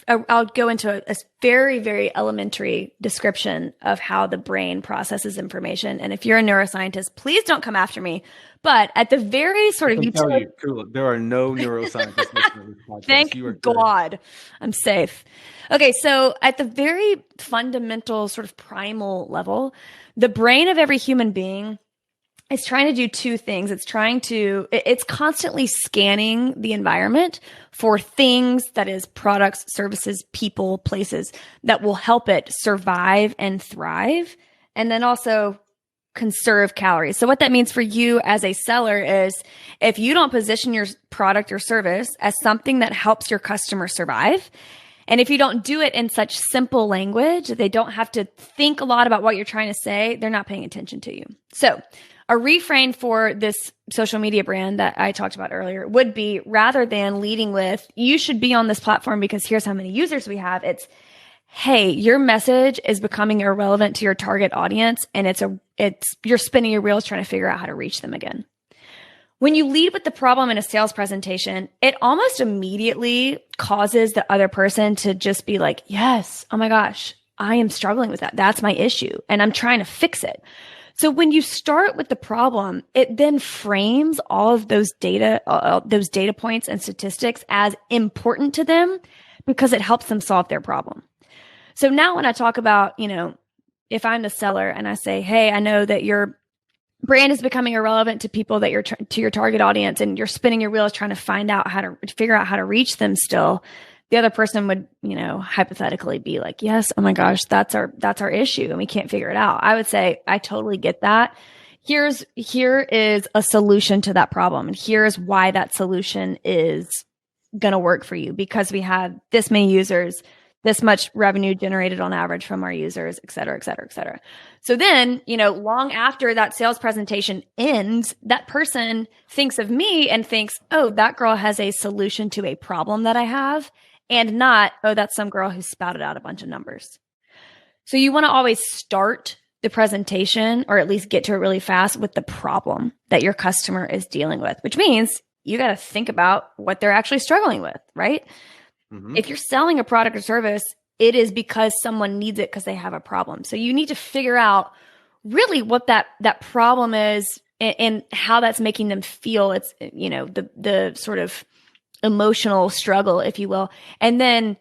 I'll go into a very, very elementary description of how the brain processes information. And if you're a neuroscientist, please don't come after me. But at the very sort of Koula, there are no neuroscientists listening to this podcast. Thank God. I'm safe. Okay, so at the very fundamental sort of primal level, the brain of every human being is trying to do two things. It's constantly scanning the environment for things, that is products, services, people, places that will help it survive and thrive. And then also conserve calories. So what that means for you as a seller is if you don't position your product or service as something that helps your customer survive, and if you don't do it in such simple language, they don't have to think a lot about what you're trying to say, they're not paying attention to you. So a refrain for this social media brand that I talked about earlier would be, rather than leading with, you should be on this platform because here's how many users we have, it's, hey, your message is becoming irrelevant to your target audience, and you're spinning your wheels trying to figure out how to reach them again. When you lead with the problem in a sales presentation, it almost immediately causes the other person to just be like, yes, oh my gosh, I am struggling with that. That's my issue, and I'm trying to fix it. So when you start with the problem, it then frames all of those data points and statistics as important to them because it helps them solve their problem. So now when I talk about, if I'm the seller and I say, hey, I know that your brand is becoming irrelevant to people that to your target audience, and you're spinning your wheels trying to figure out how to reach them still, the other person would, hypothetically be like, yes, oh my gosh, that's our issue and we can't figure it out. I would say, I totally get that. Here is a solution to that problem. And here's why that solution is going to work for you, because we have this many users, this much revenue generated on average from our users, et cetera, et cetera, et cetera. So then, long after that sales presentation ends, that person thinks of me and thinks, oh, that girl has a solution to a problem that I have, and not, oh, that's some girl who spouted out a bunch of numbers. So you want to always start the presentation, or at least get to it really fast, with the problem that your customer is dealing with, which means you got to think about what they're actually struggling with, right? Mm-hmm. If you're selling a product or service, it is because someone needs it because they have a problem. So you need to figure out really what that problem is and how that's making them feel. It's, the sort of emotional struggle, if you will, and then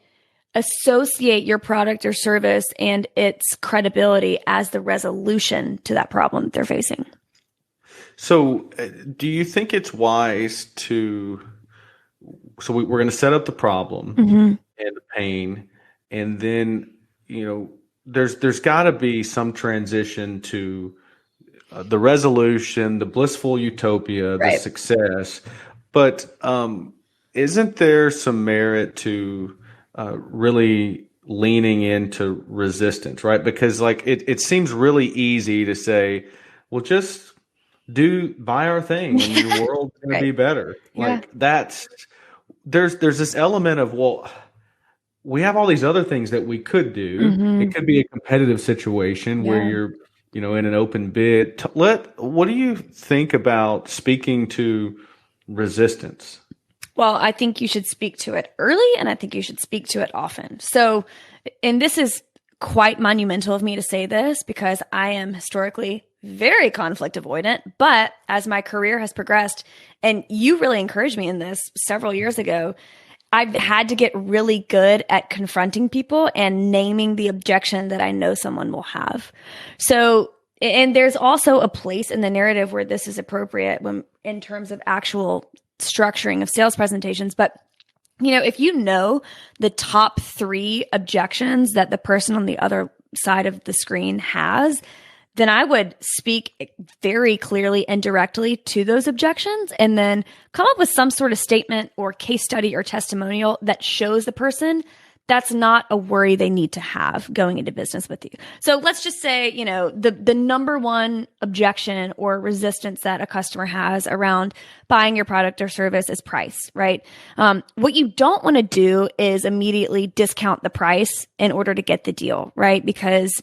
associate your product or service and its credibility as the resolution to that problem that they're facing. So do you think it's wise we're going to set up the problem mm-hmm. and the pain, and then, there's got to be some transition to the resolution, the blissful utopia, right, the success. But isn't there some merit to really leaning into resistance, right? Because it seems really easy to say, well, just buy our thing and your world's going right. to be better. There's this element of, well, we have all these other things that we could do. Mm-hmm. It could be a competitive situation where you're, in an open bid. What do you think about speaking to resistance? Well, I think you should speak to it early, and I think you should speak to it often. So, and this is quite monumental of me to say this because I am historically very conflict avoidant, but as my career has progressed, and you really encouraged me in this several years ago, I've had to get really good at confronting people and naming the objection that I know someone will have. So, and there's also a place in the narrative where this is appropriate when, in terms of actual structuring of sales presentations. But, if you know the top 3 objections that the person on the other side of the screen has, then I would speak very clearly and directly to those objections and then come up with some sort of statement or case study or testimonial that shows the person that's not a worry they need to have going into business with you. So let's just say, the number one objection or resistance that a customer has around buying your product or service is price, right? What you don't want to do is immediately discount the price in order to get the deal, right? Because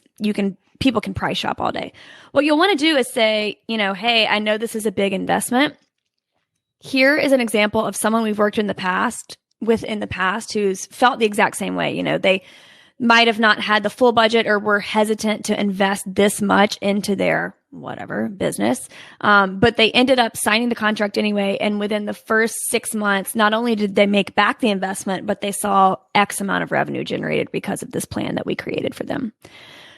people can price shop all day. What you'll want to do is say, hey, I know this is a big investment. Here is an example of someone we've worked with in the past who's felt the exact same way. They might have not had the full budget or were hesitant to invest this much into their whatever business. But they ended up signing the contract anyway. And within the first 6 months, not only did they make back the investment, but they saw X amount of revenue generated because of this plan that we created for them.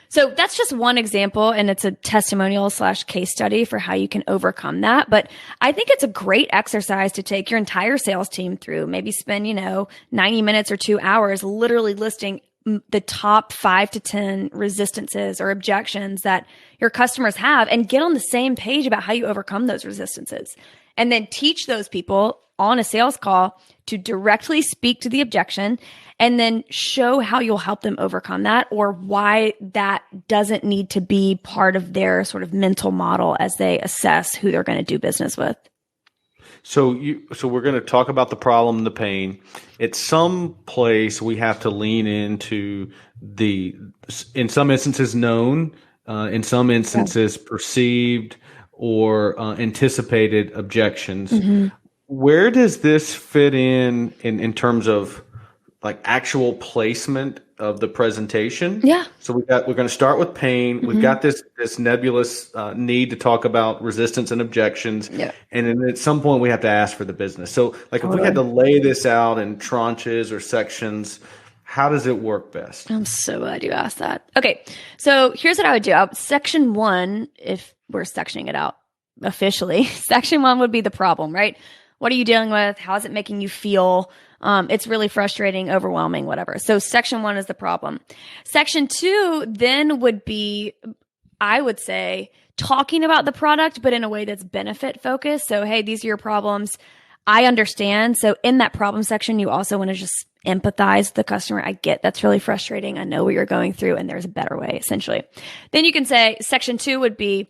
So that's just one example, and it's a testimonial / case study for how you can overcome that. But I think it's a great exercise to take your entire sales team through, maybe spend, 90 minutes or 2 hours literally listing the top 5 to 10 resistances or objections that your customers have and get on the same page about how you overcome those resistances. And then teach those people on a sales call to directly speak to the objection and then show how you'll help them overcome that or why that doesn't need to be part of their sort of mental model as they assess who they're going to do business with. So we're going to talk about the problem and the pain. At some place, we have to lean into in some instances, known, in some instances, perceived or anticipated objections. Mm-hmm. Where does this fit in terms of like actual placement of the presentation? Yeah. So we're going to start with pain. Mm-hmm. We've got this nebulous need to talk about resistance and objections. Yeah. And then at some point we have to ask for the business. So like if we had to lay this out in tranches or sections, how does it work best? I'm so glad you asked that. Okay. So here's what I would do. Section 1, if we're sectioning it out officially, section 1 would be the problem, right? What are you dealing with? How is it making you feel? It's really frustrating, overwhelming, whatever. So section 1 is the problem. Section 2 then would be, I would say, talking about the product, but in a way that's benefit focused. So, hey, these are your problems. I understand. So in that problem section, you also want to just empathize with the customer. I get that's really frustrating. I know what you're going through and there's a better way, essentially. Then you can say section 2 would be,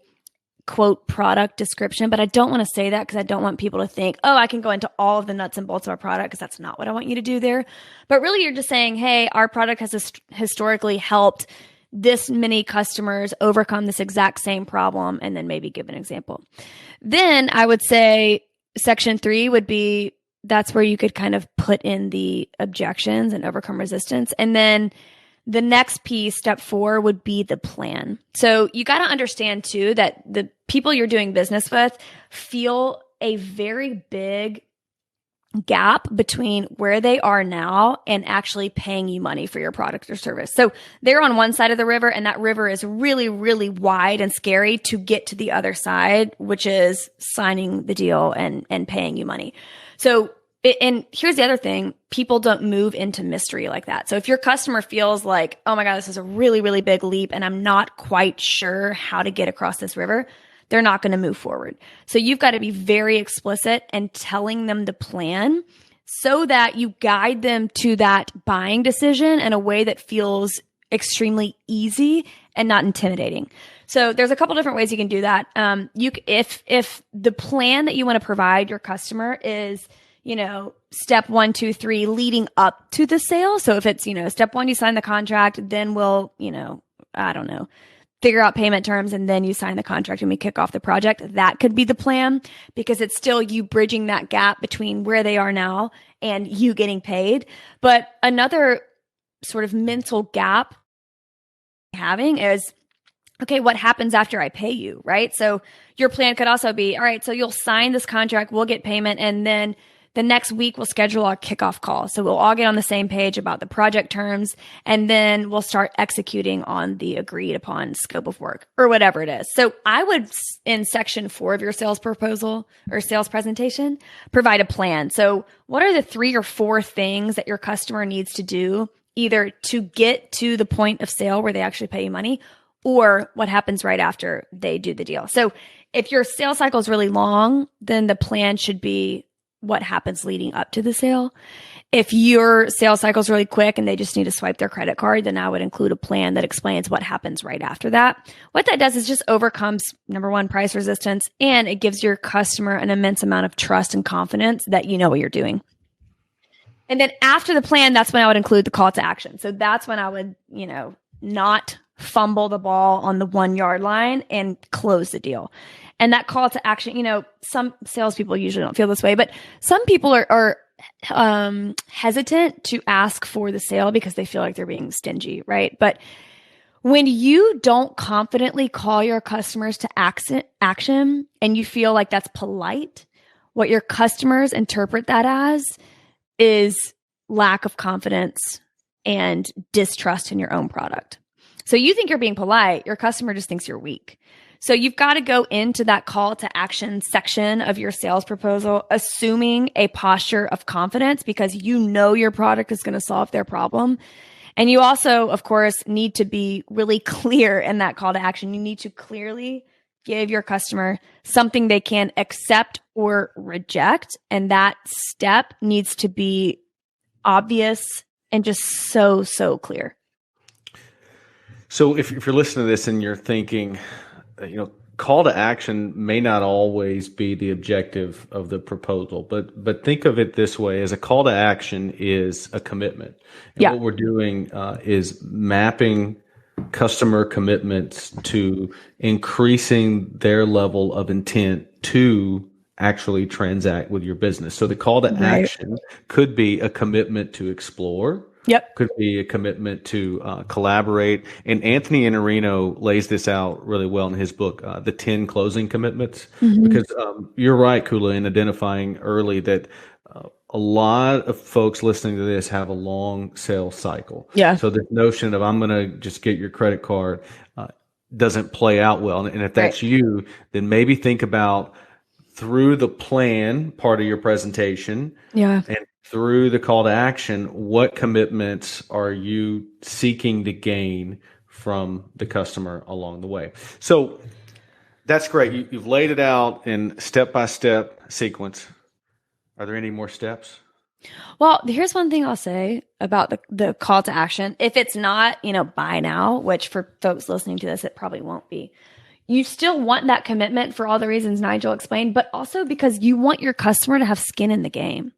quote, product description, but I don't want to say that because I don't want people to think, oh, I can go into all of the nuts and bolts of our product, because that's not what I want you to do there. But really you're just saying, hey, our product has historically helped this many customers overcome this exact same problem, and then maybe give an example. Then I would say section 3 would be, that's where you could kind of put in the objections and overcome resistance. And then the next piece, step 4, would be the plan. So you got to understand too that the people you're doing business with feel a very big gap between where they are now and actually paying you money for your product or service. So they're on one side of the river, and that river is really, really wide and scary to get to the other side, which is signing the deal and paying you money. So and here's the other thing, people don't move into mystery like that. So if your customer feels like, oh my God, this is a really, really big leap and I'm not quite sure how to get across this river, they're not going to move forward. So you've got to be very explicit and telling them the plan so that you guide them to that buying decision in a way that feels extremely easy and not intimidating. So there's a couple different ways you can do that. If the plan that you want to provide your customer is, step 1, 2, 3 leading up to the sale. So if it's, step 1, you sign the contract, then we'll, figure out payment terms, and then you sign the contract and we kick off the project. That could be the plan, because it's still you bridging that gap between where they are now and you getting paid. But another sort of mental gap having is, okay, what happens after I pay you, right? So your plan could also be, all right, so you'll sign this contract, we'll get payment, and then The next week, we'll schedule our kickoff call. So we'll all get on the same page about the project terms, and then we'll start executing on the agreed upon scope of work or whatever it is. So I would, in section 4 of your sales proposal or sales presentation, provide a plan. So what are the 3 or 4 things that your customer needs to do, either to get to the point of sale where they actually pay you money, or what happens right after they do the deal? So if your sales cycle is really long, then the plan should be what happens leading up to the sale. If your sales cycle is really quick and they just need to swipe their credit card, then I would include a plan that explains what happens right after that. What that does is just overcomes, number 1, price resistance, and it gives your customer an immense amount of trust and confidence that you know what you're doing. And then after the plan, that's when I would include the call to action. So that's when I would, not fumble the ball on the 1-yard line and close the deal. And that call to action, some salespeople usually don't feel this way, but some people are hesitant to ask for the sale because they feel like they're being stingy, right? But when you don't confidently call your customers to action and you feel like that's polite, what your customers interpret that as is lack of confidence and distrust in your own product. So you think you're being polite, your customer just thinks you're weak. So you've got to go into that call to action section of your sales proposal, assuming a posture of confidence because you know your product is going to solve their problem. And you also, of course, need to be really clear in that call to action. You need to clearly give your customer something they can accept or reject. And that step needs to be obvious and just so clear. So if you're listening to this and you're thinking, call to action may not always be the objective of the proposal, but think of it this way: as a call to action is a commitment. And what we're doing is mapping customer commitments to increasing their level of intent to actually transact with your business. So the call to action could be a commitment to explore. Could be a commitment to collaborate. And Anthony Iannarino lays this out really well in his book, The 10 Closing Commitments. Because you're right, Koula, in identifying early that a lot of folks listening to this have a long sales cycle. So the notion of I'm going to just get your credit card doesn't play out well. And if that's you, then maybe think about through the plan part of your presentation and through the call to action, what commitments are you seeking to gain from the customer along the way? So that's great. You've laid it out in step-by-step sequence. Are there any more steps? Well, here's one thing I'll say about the call to action. If it's not, buy now, which for folks listening to this, it probably won't be. You still want that commitment for all the reasons Nigel explained, but also because you want your customer to have skin in the game.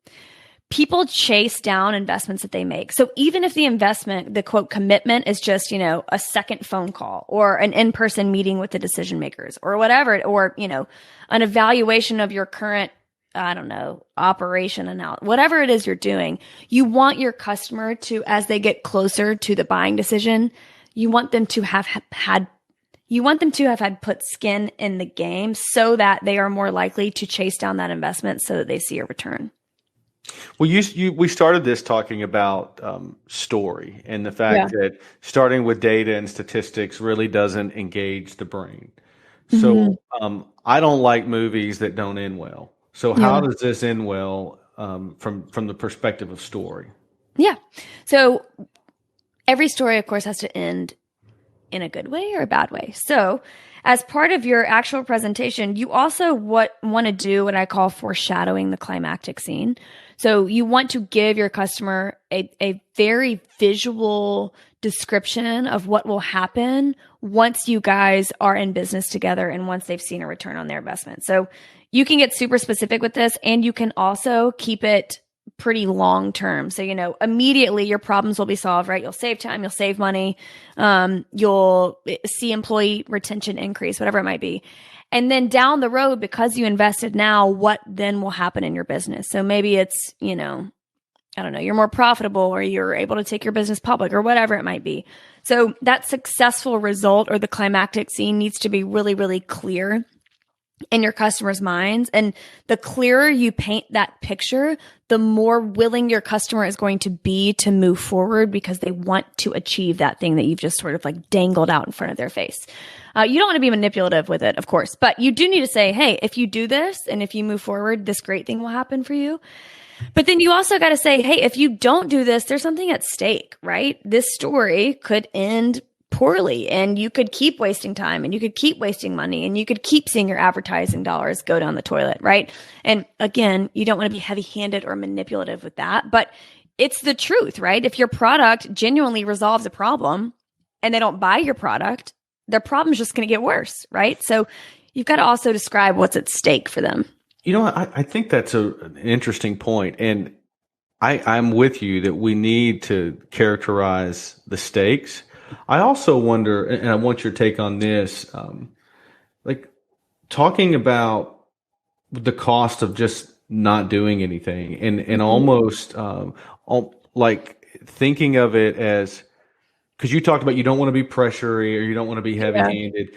People chase down investments that they make. So even if the investment, the quote commitment is just, a second phone call or an in-person meeting with the decision makers or whatever, or, an evaluation of your current, operation analysis, whatever it is you're doing, you want your customer to, as they get closer to the buying decision, you want them to have had put skin in the game so that they are more likely to chase down that investment so that they see a return. Well, we started this talking about story and the fact that starting with data and statistics really doesn't engage the brain. So I don't like movies that don't end well. So how does this end well from the perspective of story? Yeah. So every story, of course, has to end in a good way or a bad way. So as part of your actual presentation, you also want to do what I call foreshadowing the climactic scene. So you want to give your customer a very visual description of what will happen once you guys are in business together and once they've seen a return on their investment. So you can get super specific with this, and you can also keep it pretty long term. So, immediately your problems will be solved, right? You'll save time, you'll save money, you'll see employee retention increase, whatever it might be. And then down the road, because you invested now, what then will happen in your business? So maybe it's, you're more profitable, or you're able to take your business public, or whatever it might be. So that successful result or the climactic scene needs to be really, really clear. in your customers' minds. And the clearer you paint that picture, the more willing your customer is going to be to move forward because they want to achieve that thing that you've just sort of like dangled out in front of their face. You don't want to be manipulative with it, of course, but you do need to say, hey, if you do this and if you move forward, this great thing will happen for you. But then you also got to say, hey, if you don't do this, there's something at stake, right? This story could end poorly and you could keep wasting time and you could keep wasting money and you could keep seeing your advertising dollars go down the toilet, right? And again, you don't want to be heavy-handed or manipulative with that, but it's the truth, right? If your product genuinely resolves a problem and they don't buy your product, their problem's just going to get worse, right? So you've got to also describe what's at stake for them. You know, I think that's an interesting point. And I'm with you that we need to characterize the stakes. I also wonder, and I want your take on this, like talking about the cost of just not doing anything and almost like thinking of it as, because you talked about you don't want to be pressury or you don't want to be heavy-handed.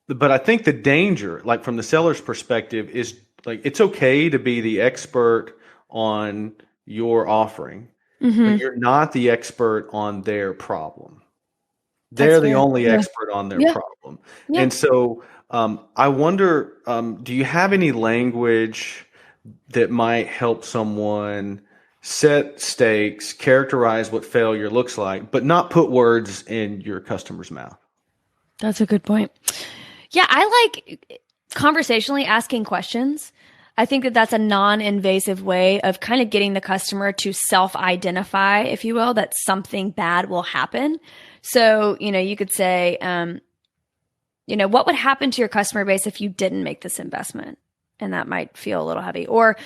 But I think the danger, like from the seller's perspective, is like it's okay to be the expert on your offering, but you're not the expert on their problem. They're the only expert on their problem. Yeah. And so I wonder, do you have any language that might help someone set stakes, characterize what failure looks like, but not put words in your customer's mouth? That's a good point. Yeah, I like conversationally asking questions. I think that that's a non-invasive way of kind of getting the customer to self-identify, if you will, that something bad will happen. So, you could say, what would happen to your customer base if you didn't make this investment? And that might feel a little heavy. Or,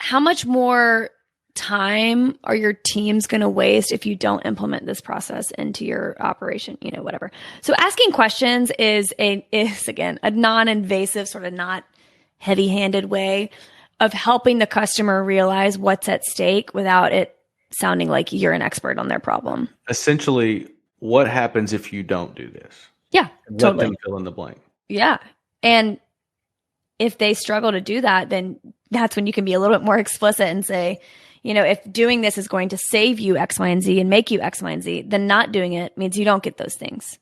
how much more time are your teams going to waste if you don't implement this process into your operation, whatever. So asking questions is again, a non-invasive sort of not heavy-handed way of helping the customer realize what's at stake without it sounding like you're an expert on their problem. Essentially, what happens if you don't do this? Yeah, totally. Let them fill in the blank. Yeah. And if they struggle to do that, then that's when you can be a little bit more explicit and say, if doing this is going to save you X, Y, and Z and make you X, Y, and Z, then not doing it means you don't get those things.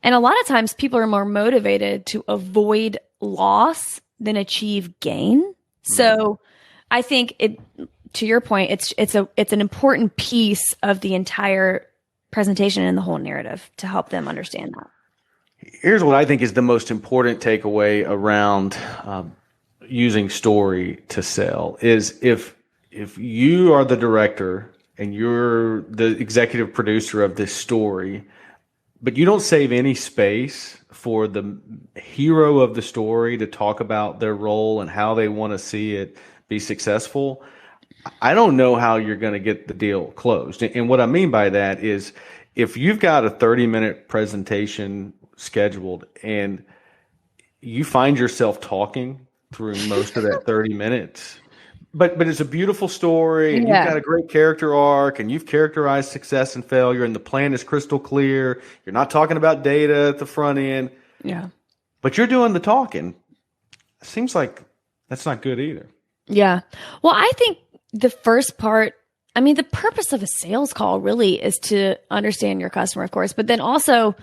And a lot of times people are more motivated to avoid loss than achieve gain. So I think to your point, it's an important piece of the entire presentation and the whole narrative to help them understand that. Here's what I think is the most important takeaway around using story to sell is if you are the director and you're the executive producer of this story, but you don't save any space for the hero of the story to talk about their role and how they want to see it be successful, I don't know how you're going to get the deal closed. And what I mean by that is if you've got a 30-minute presentation scheduled and you find yourself talking through most of that 30 minutes, but it's a beautiful story and you've got a great character arc and you've characterized success and failure and the plan is crystal clear. You're not talking about data at the front end. Yeah. But you're doing the talking. It seems like that's not good either. Yeah. Well, I think the first part, the purpose of a sales call really is to understand your customer, of course, but then also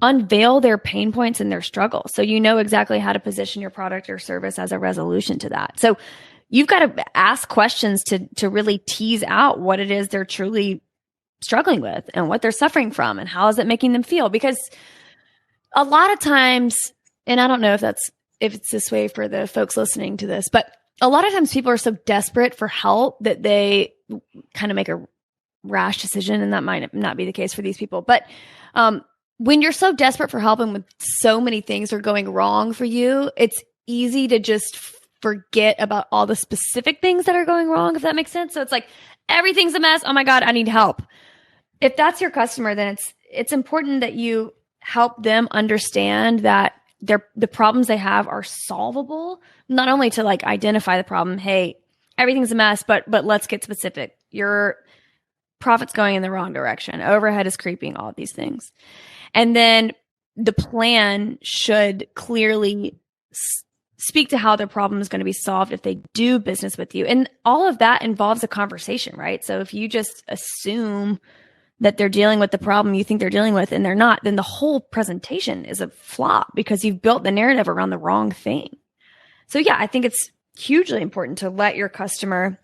unveil their pain points and their struggles. So you know exactly how to position your product or service as a resolution to that. So you've got to ask questions to really tease out what it is they're truly struggling with and what they're suffering from and how is it making them feel. Because a lot of times, and I don't know if it's this way for the folks listening to this, but a lot of times people are so desperate for help that they kind of make a rash decision, and that might not be the case for these people. But when you're so desperate for help and when so many things are going wrong for you, it's easy to just forget about all the specific things that are going wrong, if that makes sense. So it's like, everything's a mess. Oh my God, I need help. If that's your customer, then it's important that you help them understand that the problems they have are solvable, not only to like identify the problem. Hey, everything's a mess, but let's get specific. Your profit's going in the wrong direction. Overhead is creeping, all of these things. And then the plan should clearly speak to how their problem is going to be solved if they do business with you. And all of that involves a conversation, right? So if you just assume that they're dealing with the problem you think they're dealing with and they're not, then the whole presentation is a flop because you've built the narrative around the wrong thing. So yeah, I think it's hugely important to let your customer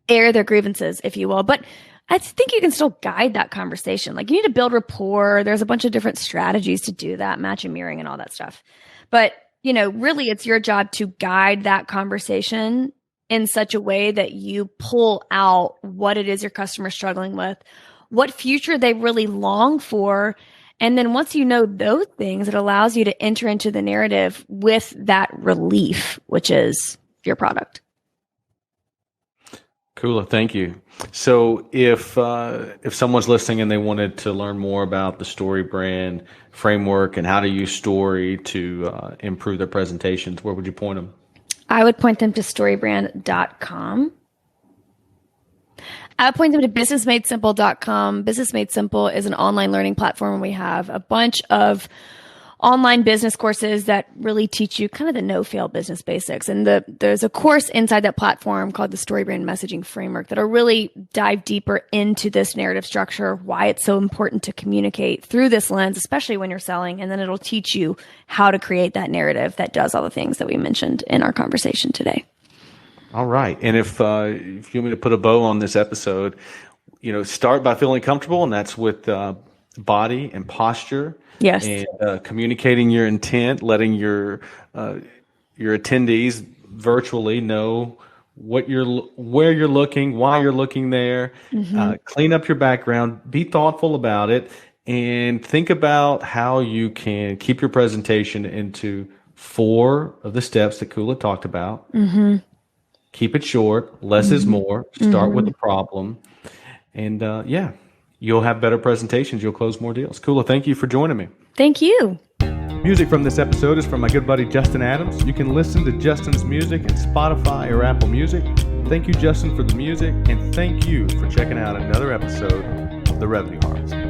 air their grievances, if you will. But I think you can still guide that conversation. Like, you need to build rapport. There's a bunch of different strategies to do that, match and mirroring and all that stuff. But, really it's your job to guide that conversation in such a way that you pull out what it is your customer's struggling with, what future they really long for. And then once you know those things, it allows you to enter into the narrative with that relief, which is your product. Koula, thank you. So if someone's listening and they wanted to learn more about the StoryBrand framework and how to use story to improve their presentations, where would you point them? I would point them to storybrand.com. I would point them to businessmadesimple.com. Business Made Simple is an online learning platform. We have a bunch of online business courses that really teach you kind of the no-fail business basics. And there's a course inside that platform called the StoryBrand Messaging Framework that'll really dive deeper into this narrative structure, why it's so important to communicate through this lens, especially when you're selling. And then it'll teach you how to create that narrative that does all the things that we mentioned in our conversation today. All right. And if you want me to put a bow on this episode, start by feeling comfortable, and that's with body and posture. Yes. And communicating your intent, letting your attendees virtually know where you're looking, why you're looking there. Clean up your background, be thoughtful about it, and think about how you can keep your presentation into 4 of the steps that Koula talked about. Keep it short. Less is more. Start with the problem. And you'll have better presentations. You'll close more deals. Koula, thank you for joining me. Thank you. Music from this episode is from my good buddy Justin Adams. You can listen to Justin's music at Spotify or Apple Music. Thank you, Justin, for the music. And thank you for checking out another episode of The Revenue Harvest.